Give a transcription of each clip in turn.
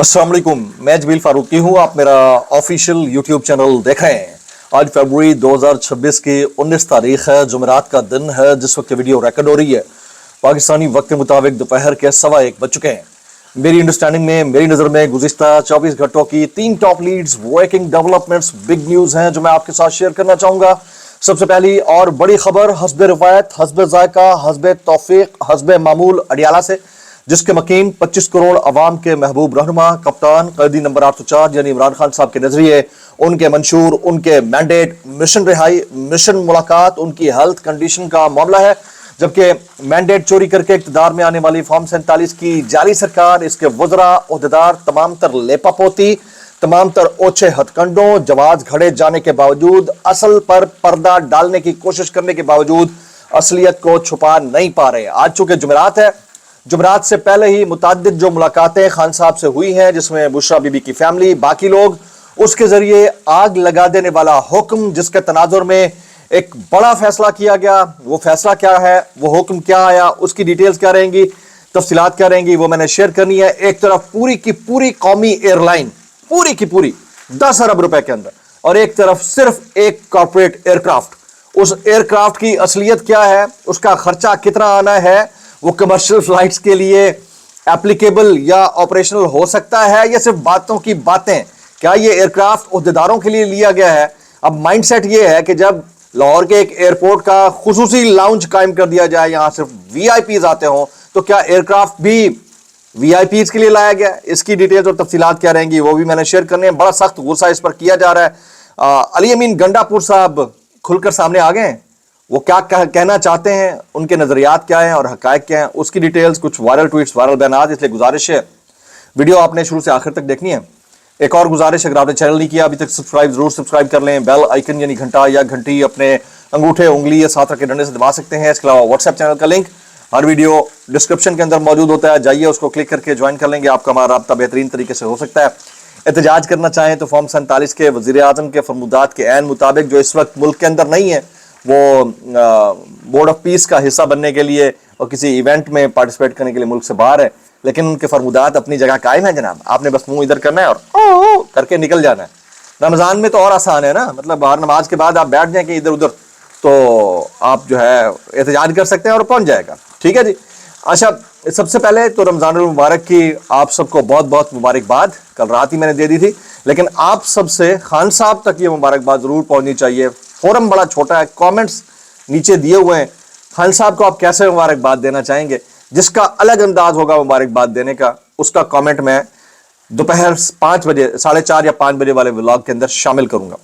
अस्सलाम वालेकुम, मैं जमील फारूकी हूँ। आप मेरा ऑफिशियल यूट्यूब चैनल देख रहे हैं। आज फरवरी 2026 की 19 तारीख है, जुमेरात का दिन है। जिस वक्त वीडियो रिकॉर्ड हो रही है पाकिस्तानी वक्त के मुताबिक दोपहर के 1:15 बज चुके हैं। मेरी अंडरस्टैंडिंग में, मेरी नज़र में गुज़िश्ता 24 घंटों की 3 top leads, breaking developments, big news हैं जो मैं आपके साथ शेयर करना चाहूँगा। सबसे पहली और बड़ी खबर हस्ब रिवायत, हस्ब जायका, हस्ब तौफीक, हस्ब मामूल अडियाला से, जिसके मकीन 25 करोड़ अवाम के महबूब रहनुमा कप्तान कैदी नंबर 804 यानी इमरान खान साहब के नजरिए, उनके मंशूर, उनके मैंडेट, मिशन रिहाई, मिशन मुलाकात, उनकी हेल्थ कंडीशन का मामला है। जबकि मैंडेट चोरी करके इक़्तिदार में आने वाली फॉर्म 47 की जाली सरकार, इसके वज़रा, ओहदेदार, तमाम तर लेपापोती, तमाम तर ओछे हथकंडों, जवाज घड़े जाने के बावजूद, असल पर पर्दा डालने की कोशिश करने के बावजूद असलियत को छुपा नहीं पा रहे। आज चूंकि जुमेरात है, जुमेरात से पहले ही मुताद्दिद जो मुलाकातें खान साहब से हुई हैं, जिसमें बुशरा बीबी की फैमिली, बाकी लोग, उसके जरिए आग लगा देने वाला हुक्म, जिसके तनाजुर में एक बड़ा फैसला किया गया। वो फैसला क्या है, वो हुक्म क्या आया, उसकी डिटेल्स क्या रहेंगी, तफसीलात क्या रहेंगी, वो मैंने शेयर करनी है। एक तरफ पूरी की पूरी कौमी एयरलाइन, पूरी की पूरी 10 अरब रुपए के अंदर, और एक तरफ सिर्फ एक कॉर्पोरेट एयरक्राफ्ट। उस एयरक्राफ्ट की असलियत क्या है, उसका खर्चा कितना आना है, वो कमर्शियल फ्लाइट्स के लिए एप्लीकेबल या ऑपरेशनल हो सकता है, या सिर्फ बातों की बातें। क्या ये एयरक्राफ्ट ओहदेदारों के लिए लिया गया है? अब माइंडसेट ये है कि जब लाहौर के एक एयरपोर्ट का खुसूसी लाउंज कायम कर दिया जाए, यहां सिर्फ वीआईपीज आते हों, तो क्या एयरक्राफ्ट भी वीआईपीज के लिए लाया गया? इसकी डिटेल्स और तफसीलात क्या रहेंगी वो भी मैंने शेयर करने हैं। बड़ा सख्त गुस्सा इस पर किया जा रहा है। अली अमीन गंडापुर साहब खुलकर सामने आ गए हैं। वो क्या कहना चाहते हैं, उनके नजरियात क्या हैं और हकायक क्या हैं, उसकी डिटेल्स, कुछ वायरल ट्वीट्स, वायरल बयानात। इसलिए गुजारिश है, वीडियो आपने शुरू से आखिर तक देखनी है। एक और गुजारिश, अगर आपने चैनल नहीं किया अभी तक, जरूर सब्सक्राइब कर लें। बेल आइकन यानी घंटा या घंटी अपने अंगूठे, उंगली या साथ रखे डंडे से दबा सकते हैं। इसके अलावा व्हाट्सएप चैनल का लिंक हर वीडियो डिस्क्रिप्शन के अंदर मौजूद होता है, जाइए उसको क्लिक करके ज्वाइन कर लेंगे। आपका हमारा राब्ता बेहतरीन तरीके से हो सकता है। एहतजाज करना चाहें तो फॉर्म 47 के वज़ीर आज़म के फरमुदात के ऐन मुताबिक, जो इस वक्त मुल्क के अंदर नहीं है, वो बोर्ड ऑफ पीस का हिस्सा बनने के लिए और किसी इवेंट में पार्टिसिपेट करने के लिए मुल्क से बाहर है, लेकिन उनके फरमुदात अपनी जगह कायम है जनाब। आपने बस मुंह इधर करना है और ओ करके निकल जाना है। रमजान में तो और आसान है ना, मतलब बाहर नमाज के बाद आप बैठ जाएं कि इधर उधर, तो आप जो है एहतजाज कर सकते हैं और पहुंच जाएगा। ठीक है जी। अच्छा, सबसे पहले तो रमजान मुबारक की आप सबको बहुत बहुत मुबारकबाद। कल रात ही मैंने दे दी थी, लेकिन आप सबसे खान साहब तक ये मुबारकबाद जरूर पहुंचनी चाहिए। फोरम बड़ा छोटा है, कमेंट्स नीचे दिए हुए हैं। खान साहब को आप कैसे मुबारकबाद देना चाहेंगे, जिसका अलग अंदाज होगा मुबारकबाद देने का, उसका कमेंट मैं दोपहर 5 बजे, 4:30 या 5 बजे वाले व्लॉग के अंदर शामिल करूंगा।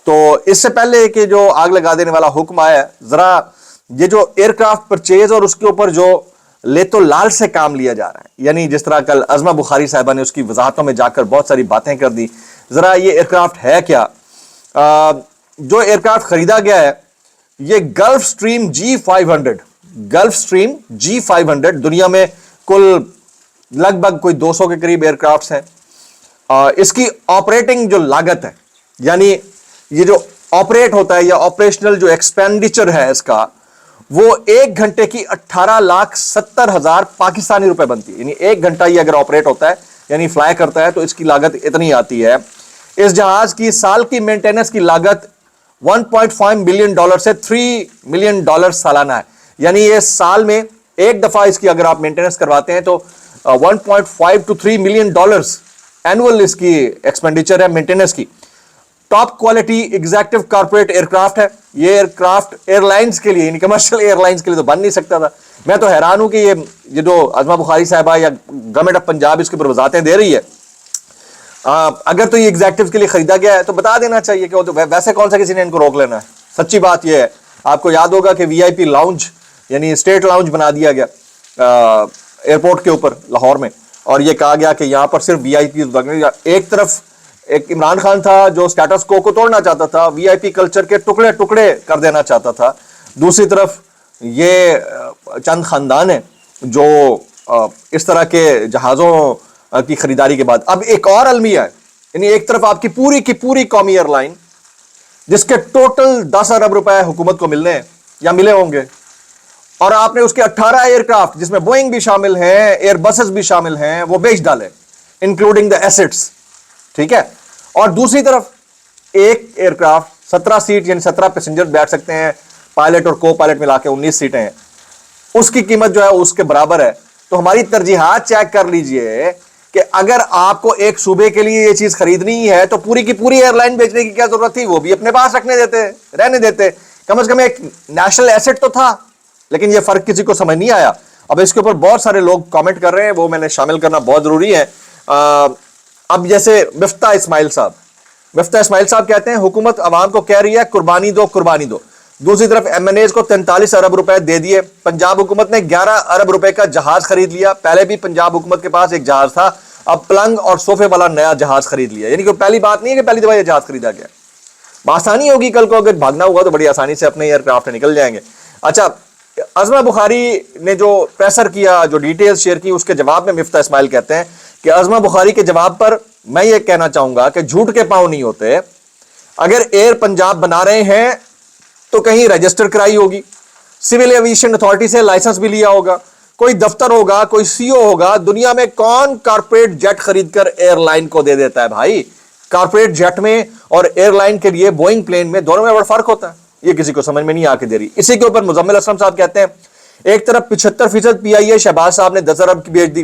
तो इससे पहले कि जो आग लगा देने वाला हुक्म आया, जरा ये जो एयरक्राफ्ट परचेज और उसके ऊपर जो ले तो लाल से काम लिया जा रहा है, यानी जिस तरह कल अज़मा बुखारी साहिबा ने उसकी वजाहतों में जाकर बहुत सारी बातें कर दी। जरा ये एयरक्राफ्ट है क्या? जो एयरक्राफ्ट खरीदा गया है, ये gulf stream G500, gulf stream G500, दुनिया में कुल लगभग कोई 200 के करीब एयरक्राफ्ट्स हैं। इसकी ऑपरेटिंग जो लागत है, यानी ये जो ऑपरेट होता है या ऑपरेशनल जो एक्सपेंडिचर है इसका, वो 1 घंटे की 18,70,000 पाकिस्तानी रुपए बनती है। यानी 1 घंटा ये अगर ऑपरेट होता है, यानी फ्लाई करता है, तो इसकी लागत इतनी आती है। इस जहाज की साल की मेंटेनेंस की लागत $1.5 मिलियन से $3 मिलियन सालाना है। यानी ये साल में एक दफा इसकी अगर आप मेंटेनेंस करवाते हैं तो 1.5 to 3 मिलियन डॉलर्स एनुअल इसकी एक्सपेंडिचर है मेंटेनेंस की। Top quality executive corporate aircraft है। ये एयरक्राफ्ट एयरलाइंस के लिए, यानी कमर्शियल एयरलाइंस के लिए तो बन नहीं सकता था। मैं तो हैरान हूं कि ये जो अज़मा बुखारी साहिबा या गवर्नमेंट ऑफ पंजाब इसके ऊपर वजाहतें दे रही है। अगर तो ये एग्जीक्यूटिव के लिए खरीदा गया है तो बता देना चाहिए कि तो वैसे कौन सा किसी ने इनको रोक लेना है। सच्ची बात यह है, आपको याद होगा कि वीआईपी लाउंज यानी स्टेट लाउंज बना दिया गया एयरपोर्ट के ऊपर लाहौर में, और ये कहा गया कि यहाँ पर सिर्फ वीआईपी। एक तरफ एक इमरान खान था जो स्टेटस को तोड़ना चाहता था, वीआईपी कल्चर के टुकड़े टुकड़े कर देना चाहता था। दूसरी तरफ ये चंद खानदान है जो इस तरह के जहाज़ों की खरीदारी के बाद अब एक और अलमिया है। यानी एक तरफ आपकी पूरी की पूरी कौमी एयरलाइन, जिसके टोटल 10 अरब रुपए हुकूमत को मिलने हैं या मिले होंगे, और आपने उसके 18 एयरक्राफ्ट जिसमें बोइंग भी शामिल हैं, एयरबसेस भी शामिल हैं, वो बेच डाले। इंक्लूडिंग द एसेट्स, ठीक है। और दूसरी तरफ एक एयरक्राफ्ट 17 सीट यानी 17 पैसेंजर बैठ सकते हैं, पायलट और को पायलट मिला के 19 सीटें हैं, उसकी कीमत जो है उसके बराबर है। तो हमारी तरजीहात चेक कर लीजिए कि अगर आपको एक सूबे के लिए ये चीज खरीदनी है तो पूरी की पूरी एयरलाइन बेचने की क्या जरूरत थी, वो भी अपने पास रखने देते, रहने देते, कम से कम एक नेशनल एसेट तो था। लेकिन ये फर्क किसी को समझ नहीं आया। अब इसके ऊपर बहुत सारे लोग कमेंट कर रहे हैं, वो मैंने शामिल करना बहुत जरूरी है। अब जैसे मिफ्ता इस्माइल साहब कहते हैं हुकूमत अवाम को कह रही है कुर्बानी दो कुर्बानी दो, दूसरी तरफ एमएनएज को 43 अरब रुपए दे दिए, पंजाब हुकूमत ने 11 अरब रुपए का जहाज खरीद लिया, पहले भी पंजाब हुकूमत के पास एक जहाज था, अब पलंग और सोफे वाला नया जहाज खरीद लिया। यानी कि पहली बात नहीं है कि पहली दफा ये जहाज खरीदा गया। आसानी होगी, कल को अगर भागना होगा तो बड़ी आसानी से अपने एयरक्राफ्ट निकल जाएंगे। अच्छा, अज़मा बुखारी ने जो प्रेशर किया, जो डिटेल्स शेयर की, उसके जवाब में मिफ्ता इस्माइल कहते हैं कि अज़मा बुखारी के जवाब पर मैं ये कहना चाहूंगा कि झूठ के पांव नहीं होते। अगर एयर पंजाब बना रहे हैं तो कहीं रजिस्टर कराई होगी, सिविल एविएशन अथॉरिटी से लाइसेंस भी लिया होगा, कोई दफ्तर होगा, कोई सीओ होगा। दुनिया में कौन कारपोरेट जेट खरीदकर एयरलाइन को दे देता है भाई? कारपोरेट जेट में और एयरलाइन के लिए बोइंग प्लेन में दोनों में बड़ा फर्क होता है, ये किसी को समझ में नहीं आके दे रही। इसी के ऊपर मुजम्मिल असलम साहब कहते हैं एक तरफ 75% पीआईए शहबाज साहब ने 10 अरब की बेच दी,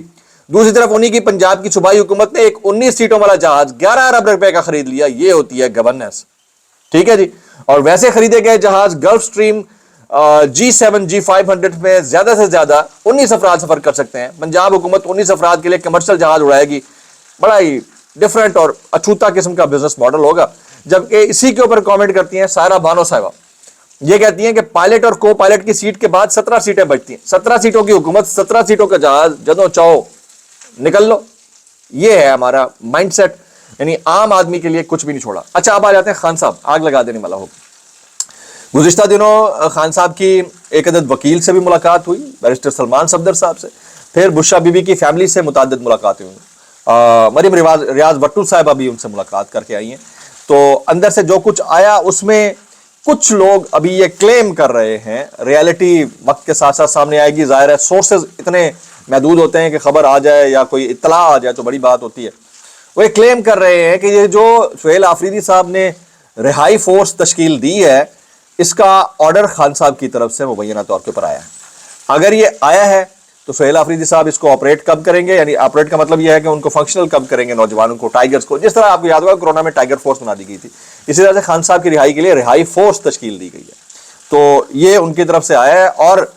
दूसरी तरफ उन्हीं की पंजाब की सूबाई हुकूमत ने एक 19 सीटों वाला जहाज 11 अरब रुपए का खरीद लिया। ये होती है गवर्नेंस, ठीक है जी। और वैसे खरीदे गए जहाज गल्फ स्ट्रीम G7 G500 में ज्यादा से ज्यादा 19 अफराद सफर कर सकते हैं। पंजाब हुकूमत 19 अफराद के लिए कमर्शियल जहाज उड़ाएगी, बड़ा ही डिफरेंट और अछूता किस्म का बिजनेस मॉडल होगा। जबकि इसी के ऊपर कमेंट करती हैं सायरा बानो साहिबा, ये कहती हैं कि पायलट और को पायलट की सीट के बाद 17 सीटें बचती हैं। 17 सीटों की हुकूमत, 17 सीटों का जहाज, जदों चाहो निकल लो। ये है हमारा माइंडसेट, यानी आम आदमी के लिए कुछ भी नहीं छोड़ा। अच्छा, अब आ जाते हैं खान साहब, आग लगा देने वाला हो। गुज़िश्ता दिनों खान साहब की एक अदद वकील से भी मुलाकात हुई, बैरिस्टर सलमान सफदर साहब से, फिर बुशरा बीबी की फैमिली से मुताद्दिद मुलाकातें हुई। मरियम रियाज भट्टू साहिबा भी उनसे मुलाकात करके आई हैं। तो अंदर से जो कुछ आया उसमें कुछ लोग अभी ये क्लेम कर रहे हैं, रियलिटी वक्त के साथ साथ सामने आएगी। जाहिर है सोर्सेज इतने महदूद होते हैं कि खबर आ जाए या कोई इत्तला आ जाए तो बड़ी बात होती है। वो ये क्लेम कर रहे हैं कि ये जो सुहेल आफरीदी साहब ने रिहाई फोर्स तश्कील दी है, इसका ऑर्डर खान साहब की तरफ से मुबैना तौर के ऊपर आया है। अगर ये आया है तो सुहेल आफरीदी साहब इसको ऑपरेट कब करेंगे, यानी ऑपरेट का मतलब यह है कि उनको फंक्शनल कब करेंगे, नौजवानों को, टाइगर्स को। जिस तरह आपको याद होगा कोरोना में टाइगर फोर्स बना दी गई थी, इसी तरह से खान साहब की रिहाई के लिए रिहाई फोर्स तश्कील दी गई है। तो ये उनकी तरफ से आया है और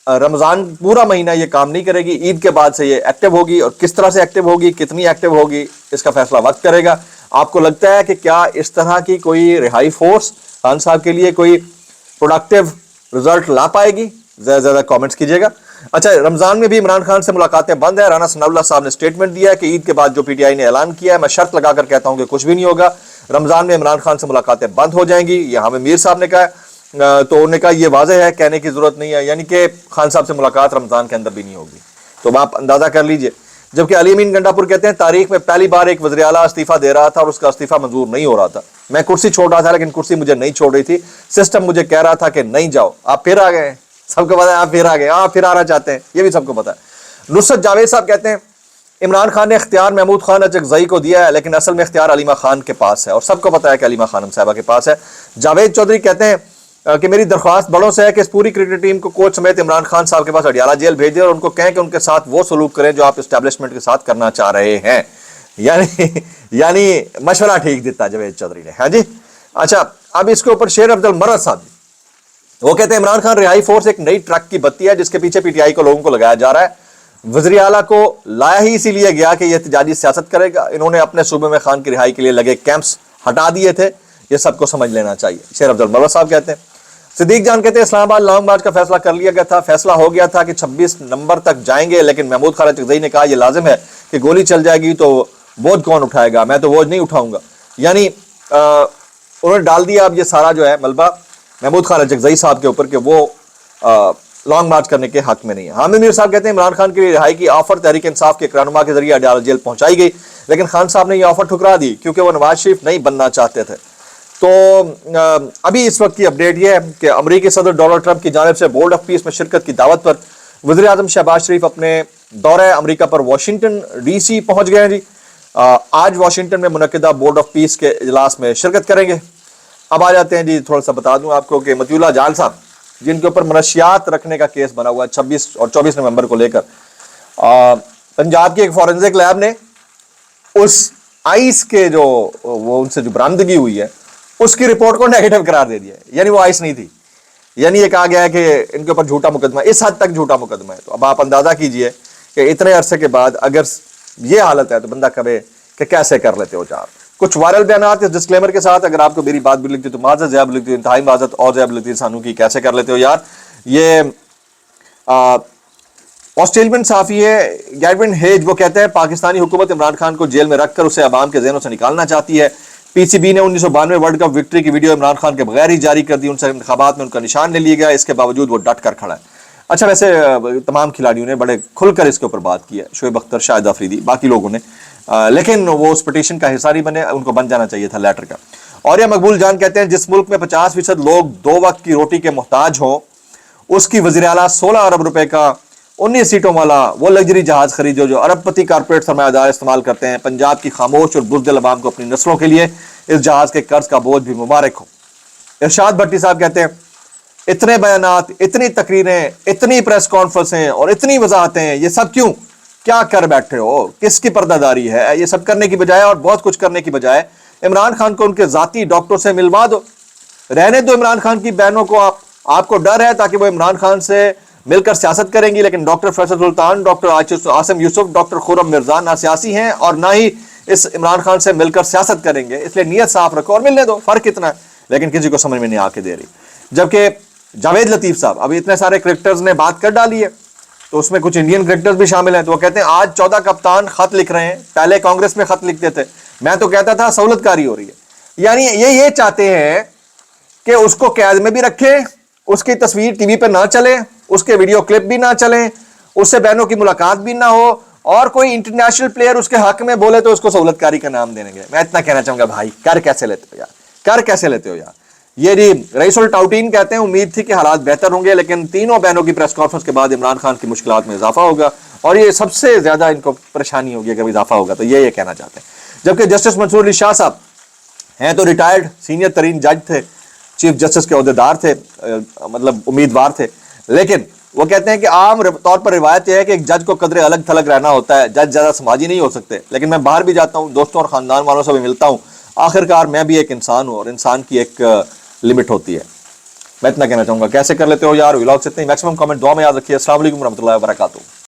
रमजान पूरा महीना ये काम नहीं करेगी, ईद के बाद से ये एक्टिव होगी। और किस तरह से एक्टिव होगी, कितनी एक्टिव होगी, इसका फैसला वक्त करेगा। आपको लगता है कि क्या इस तरह की कोई रिहाई फोर्स खान साहब के लिए कोई प्रोडक्टिव रिजल्ट ला पाएगी? ज्यादा ज्यादा कमेंट्स कीजिएगा। अच्छा, रमजान में भी इमरान खान से मुलाकातें बंद है। राना सनाउल्लाह साहब ने स्टेटमेंट दिया है कि ईद के बाद जो पीटीआई ने ऐलान किया है, मैं शर्त लगाकर कहता हूं कि कुछ भी नहीं होगा, रमजान में इमरान खान से मुलाकातें बंद हो जाएंगी। ये हमें मीर साहब ने कहा, तो उन्होंने कहा ये वाज़ेह है, कहने की जरूरत नहीं है, यानी कि खान साहब से मुलाकात रमजान के अंदर भी नहीं होगी। तो आप अंदाजा कर लीजिए। जबकि अली अमीन गंडापुर कहते हैं तारीख में पहली बार एक वज़ीर आला इस्तीफा दे रहा था और उसका इस्तीफा मंजूर नहीं हो रहा था। मैं कुर्सी छोड़ रहा था लेकिन कुर्सी मुझे नहीं छोड़ रही थी, सिस्टम मुझे कह रहा था कि नहीं जाओ। आप फिर आ गए, सबको पता है आप फिर आ गए, आप फिर आना चाहते हैं, ये भी सबको पता है। नुसरत जावेद साहब कहते हैं इमरान खान ने इख्तियार महमूद खान अचकजई को दिया है, लेकिन असल में इख्तियार अलीमा खान के पास है और सबको पता है कि अलीमा खानम साहबा के पास है। जावेद चौधरी कहते हैं कि मेरी दरख्वास्त बड़ों से है कि इस पूरी क्रिकेट टीम को कोच समेत इमरान खान साहब के पास अडियाला जेल भेजें और उनको कहें कि उनके साथ वो सलूक करें जो आप इस्टेब्लिशमेंट के साथ करना चाह रहे हैं। यानी मशवरा ठीक देता जावेद चौधरी ने। हाँ जी। अच्छा, अब इसके ऊपर शेर अब्दुल मर्रद साहब, वो कहते हैं इमरान खान रिहाई फोर्स एक नई ट्रक की बत्ती है जिसके पीछे पीटीआई को लोगों को लगाया जा रहा है। वज़ीर आला को लाया ही इसीलिए गया कि यह एहतजाजी सियासत करेगा। इन्होंने अपने सूबे में खान की रिहाई के लिए लगे कैंप्स हटा दिए थे, ये सबको समझ लेना चाहिए। शेर अब्दुल मर्रद साहब कहते हैं। सिद्दीक जान कहते हैं इस्लामाबाद लॉन्ग मार्च का फैसला कर लिया गया था, फैसला हो गया था कि 26 नंबर तक जाएंगे, लेकिन महमूद खान अचकजई ने कहा यह लाजिम है कि गोली चल जाएगी तो बोझ कौन उठाएगा, मैं तो बोझ नहीं उठाऊंगा। यानी उन्होंने डाल दिया अब ये सारा जो है मलबा महमूद खान अचकजई साहब के ऊपर कि वो लॉन्ग मार्च करने के हक में नहीं है। हामिद मीर साहब कहते हैं इमरान खान की रिहाई की ऑफर तहरीक इंसाफ के एक रहनुमा के जरिए अडियाला जेल पहुंचाई गई, लेकिन खान साहब ने यह ऑफर ठुकरा दी क्योंकि वो नवाज शरीफ नहीं बनना चाहते थे। तो अभी इस वक्त की अपडेट यह है कि अमरीकी सदर डोनाल्ड ट्रंप की जानिब से बोर्ड ऑफ पीस में शिरकत की दावत पर वज़ीर आज़म शहबाज शरीफ अपने दौरे अमरीका पर वाशिंगटन DC पहुंच गए हैं जी। आज वाशिंगटन में मुनक्किदा बोर्ड ऑफ पीस के इजलास में शिरकत करेंगे। अब आ जाते हैं जी, थोड़ा सा बता दूं आपको कि मतियुल्लाह जाल साहब, जिनके ऊपर मनशियात रखने का केस बना हुआ है 26 और 24 नवंबर को लेकर, पंजाब की एक फॉरेंसिक लैब ने उस आइस के जो वो उनसे जो बरामदगी हुई है उसकी रिपोर्ट को नेगेटिव करार दे दिया है, यानी वो आइस नहीं थी। यानी ये कहा गया है कि इनके ऊपर झूठा मुकदमा, इस हद तक झूठा मुकदमा है। तो अब आप अंदाजा कीजिए कि इतने अरसे के बाद अगर ये हालत है तो बंदा कहे कि कैसे कर लेते हो यार। कुछ वायरल बयान इस डिस्क्लेमर के साथ, अगर आपको मेरी बात भी लिखती तो माजत ज़ैब लिखती, इंतहाई माजत और ज़ैब लिखती सानू की, कैसे कर लेते हो यार। ये ऑस्ट्रेलियन सहाफ़ी है गैरविन हेज, वो कहते हैं पाकिस्तानी हुकूमत इमरान खान को जेल में रखकर उसे अवाम के ज़हनों से निकालना चाहती है। पीसीबी ने 1992 वर्ल्ड कप विक्ट्री की वीडियो इमरान खान के बगैर ही जारी कर दी, उनसे इंतखाबात में उनका निशान ले लिया गया, इसके बावजूद वो डट कर खड़ा है। अच्छा, वैसे तमाम खिलाड़ियों ने बड़े खुलकर इसके ऊपर बात की है, शोएब अख्तर, शाहिद अफरीदी, बाकी लोगों ने, लेकिन वो उस पिटीशन का हिस्सा नहीं बने, उनको बन जाना चाहिए था लेटर का। और ये मकबूल जान कहते हैं जिस मुल्क में 50% लोग 2 वक्त की रोटी के मोहताज हों, उसकी वज़ीर आला 16 अरब रुपए का 19 सीटों वाला वो लग्जरी जहाज खरीदो जो अरबपति कारपोरेट सरमायादार इस्तेमाल करते हैं। पंजाब की खामोश और बुज़दिल अवाम को अपनी नस्लों के लिए इस जहाज के कर्ज का बोझ भी मुबारक हो। इरशाद भट्टी साहब कहते हैं इतने बयानात, इतनी तकरीरें, इतनी प्रेस कॉन्फ्रेंसें और इतनी वजाहतें, ये सब क्यों? क्या कर बैठे हो? किसकी पर्दादारी है? ये सब करने की बजाय और बहुत कुछ करने की बजाय इमरान खान को उनके जाती डॉक्टर से मिलवा दो, रहने दो इमरान खान की बहनों को। आपको डर है ताकि वो इमरान खान से मिलकर सियासत करेंगी, लेकिन डॉक्टर फैसल सुल्तान, डॉक्टर आसिम यूसुफ, डॉक्टर खुर्रम मिर्जा ना सियासी हैं और ना ही इस इमरान खान से मिलकर सियासत करेंगे, इसलिए नीयत साफ रखो और मिलने दो। फर्क इतना है, लेकिन किसी को समझ में नहीं आके दे रही। जबकि जावेद लतीफ साहब, अभी इतने सारे क्रिकेटर्स ने बात कर डाली है, तो उसमें कुछ इंडियन क्रिकेटर्स भी शामिल हैं, तो वो कहते हैं आज 14 कप्तान खत लिख रहे हैं, पहले कांग्रेस में खत लिखते थे, मैं तो कहता था सहूलतकारी हो रही है। यानी ये चाहते हैं कि उसको कैद में भी रखें, उसकी तस्वीर टीवी पर ना चले, उसके वीडियो क्लिप भी ना चले, उससे बहनों की मुलाकात भी ना हो, और कोई इंटरनेशनल प्लेयर उसके हक में बोले तो उसको सहूलतकारी का नाम देंगे। मैं इतना कहना चाहूंगा, भाई कर कैसे लेते हो यार, कर कैसे लेते हो यार। ये जी रईसुल टाउटीन कहते हैं उम्मीद थी कि हालात बेहतर होंगे, लेकिन तीनों बहनों की प्रेस कॉन्फ्रेंस के बाद इमरान खान की मुश्किलात में इजाफा होगा, और ये सबसे ज्यादा इनको परेशानी होगी अगर इजाफा होगा तो ये कहना चाहते हैं। जबकि जस्टिस मंसूर अली शाह साहब हैं तो रिटायर्ड सीनियर तरीन जज थे, चीफ जस्टिस के अहदेदार थे, मतलब उम्मीदवार थे, लेकिन वो कहते हैं कि आम तौर पर रिवायत यह है कि एक जज को कदरे अलग थलग रहना होता है, जज ज्यादा समाजी नहीं हो सकते। लेकिन मैं बाहर भी जाता हूँ, दोस्तों और खानदान वालों से भी मिलता हूँ, आखिरकार मैं भी एक इंसान हूँ और इंसान की एक लिमिट होती है। मैं इतना कहना चाहूंगा, कैसे कर लेते हो यार। व्लॉग से इतनी, मैक्सिमम कमेंट दुआ में याद रखिए। अस्सलाम वालेकुम रहमतुल्लाहि व बरकातहू।